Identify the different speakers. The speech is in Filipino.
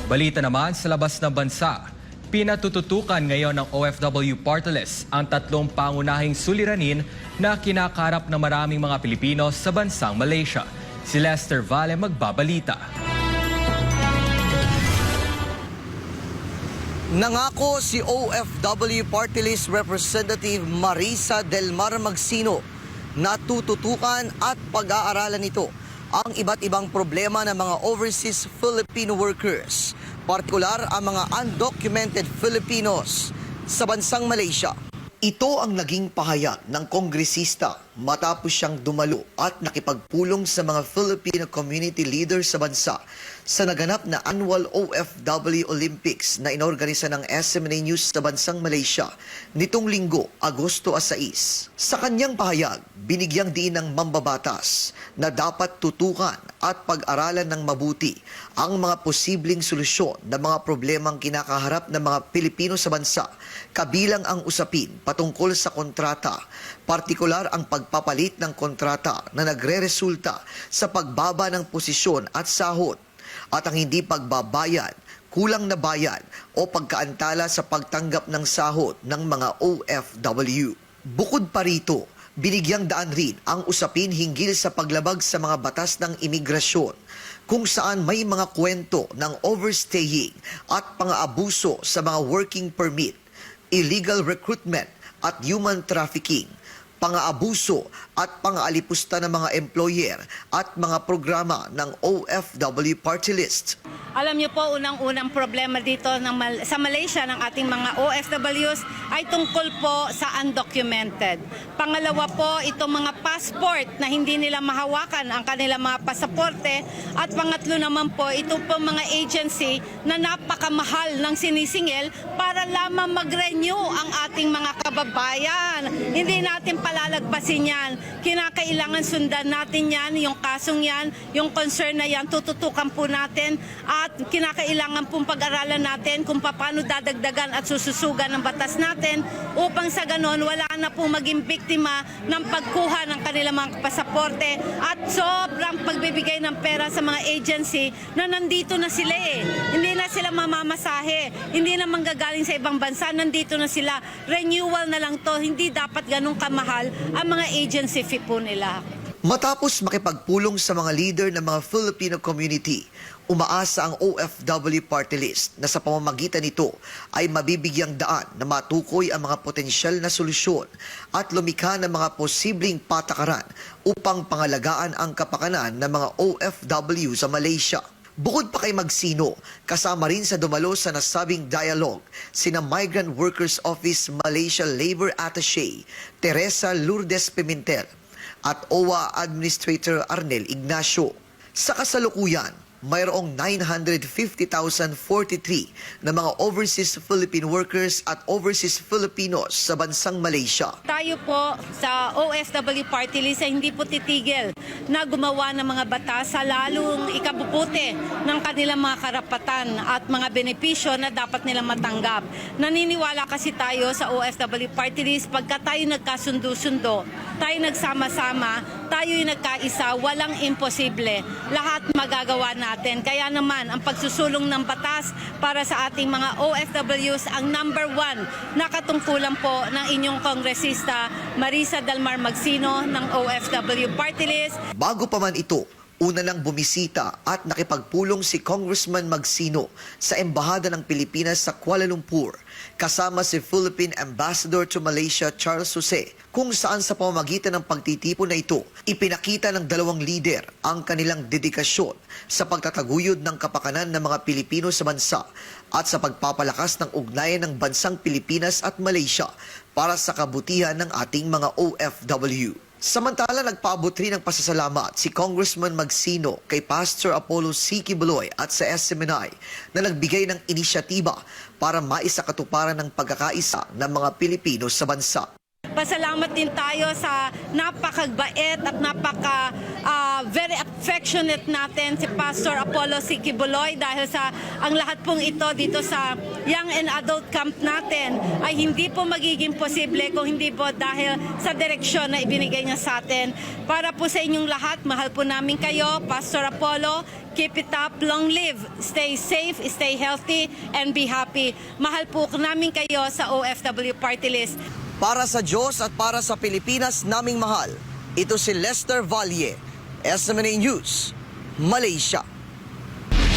Speaker 1: Balita naman sa labas ng bansa. Pinatututukan ngayon ng OFW Party List ang tatlong pangunahing suliranin na kinakarap ng maraming mga Pilipino sa bansang Malaysia. Si Lester Valle magbabalita.
Speaker 2: Nangako si OFW Party List Representative Marisa Del Mar Magsino na tututukan at pag-aaralan nito ang iba't ibang problema ng mga overseas Filipino workers, partikular ang mga undocumented Filipinos sa bansang Malaysia. Ito ang naging pahayag ng kongresista matapos siyang dumalo at nakipagpulong sa mga Filipino community leaders sa bansa sa naganap na annual OFW Olympics na inorganisa ng SMNA News sa bansang Malaysia nitong linggo, Agosto 6. Sa kanyang pahayag, binigyang diin ng mambabatas na dapat tutukan at pag-aralan ng mabuti ang mga posibleng solusyon ng mga problemang kinakaharap ng mga Pilipino sa bansa, kabilang ang usapin patungkol sa kontrata, partikular ang pagpapalit ng kontrata na nagre-resulta sa pagbaba ng posisyon at sahod, at ang hindi pagbabayad, kulang na bayad o pagkaantala sa pagtanggap ng sahod ng mga OFW. Bukod pa rito, binigyang daan rin ang usapin hinggil sa paglabag sa mga batas ng imigrasyon, kung saan may mga kwento ng overstaying at pang-aabuso sa mga working permit, illegal recruitment at human trafficking, pang-aabuso at pang-aalipusta ng mga employer at mga programa ng OFW Party List.
Speaker 3: Alam niyo po, unang-unang problema dito sa Malaysia ng ating mga OFWs ay tungkol po sa undocumented. Pangalawa po, itong mga passport na hindi nila mahawakan ang kanilang mga pasaporte. At pangatlo naman po, ito po mga agency na napakamahal ng sinisingil para lamang mag-renew ang ating mga kababayan. Hindi natin palalagpasin yan. Kinakailangan sundan natin yan, yung kasong yan, yung concern na yan, tututukan po natin at kinakailangan pong pag-aralan natin kung paano dadagdagan at sususugan ng batas natin upang sa ganon wala na pong maging biktima ng pagkuha ng kanilang mga pasaporte at sobrang pagbibigay ng pera sa mga agency na nandito na sila Hindi na sila mamamasahe, hindi na manggagaling sa ibang bansa, nandito na sila. Renewal na lang to, hindi dapat ganun kamahal ang mga agency fee po nila.
Speaker 2: Matapos makipagpulong sa mga leader ng mga Filipino community, umaasa ang OFW Party List na sa pamamagitan nito ay mabibigyang daan na matukoy ang mga potensyal na solusyon at lumikha ng mga posibleng patakaran upang pangalagaan ang kapakanan ng mga OFW sa Malaysia. Bukod pa kay Magsino, kasama rin sa dumalo sa nasabing dialogue sina Migrant Workers Office Malaysia Labor Attaché Teresa Lourdes Pimentel at OWA Administrator Arnel Ignacio. Sa kasalukuyan, mayroong 950,043 na mga overseas Philippine workers at overseas Filipinos sa bansang Malaysia.
Speaker 3: Tayo po sa OFW Party List ay hindi po titigil na gumawa ng mga batas sa lalong ikabubuti ng kanilang mga karapatan at mga benepisyo na dapat nilang matanggap. Naniniwala kasi tayo sa OFW Party List pagka tayo nagkasundo-sundo, tayo nagsama-sama, tayo yung nagkaisa, walang imposible. Lahat magagawa natin. Kaya naman, ang pagsusulong ng batas para sa ating mga OFWs ang number 1 na katungkulan po ng inyong kongresista Marisa Del Mar Magsino ng OFW Party List.
Speaker 2: Bago pa man ito, una nang bumisita at nakipagpulong si Congressman Magsino sa Embahada ng Pilipinas sa Kuala Lumpur, kasama si Philippine Ambassador to Malaysia Charles Jose, kung saan sa pamamagitan ng pagtitipon na ito, ipinakita ng dalawang lider ang kanilang dedikasyon sa pagtataguyod ng kapakanan ng mga Pilipino sa bansa at sa pagpapalakas ng ugnayan ng bansang Pilipinas at Malaysia para sa kabutihan ng ating mga OFW. Samantala, nagpaabot rin ng pasasalamat si Congressman Magsino kay Pastor Apollo C. Quiboloy at sa SMNI na nagbigay ng inisyatiba para maisakatuparan ng pagkakaisa ng mga Pilipino sa bansa.
Speaker 3: Pasalamat din tayo sa napakabait at very affectionate natin si Pastor Apollo C. Quiboloy dahil sa ang lahat pong ito dito sa Young and Adult Camp natin ay hindi po magiging posible kung hindi po dahil sa direksyon na ibinigay niya sa atin. Para po sa inyong lahat, mahal po namin kayo, Pastor Apollo, Keep it up, long live, stay safe, stay healthy, and be happy. Mahal po namin kayo sa OFW Party List.
Speaker 2: Para sa Diyos at para sa Pilipinas naming mahal, ito si Lester Valle, SMNA News, Malaysia.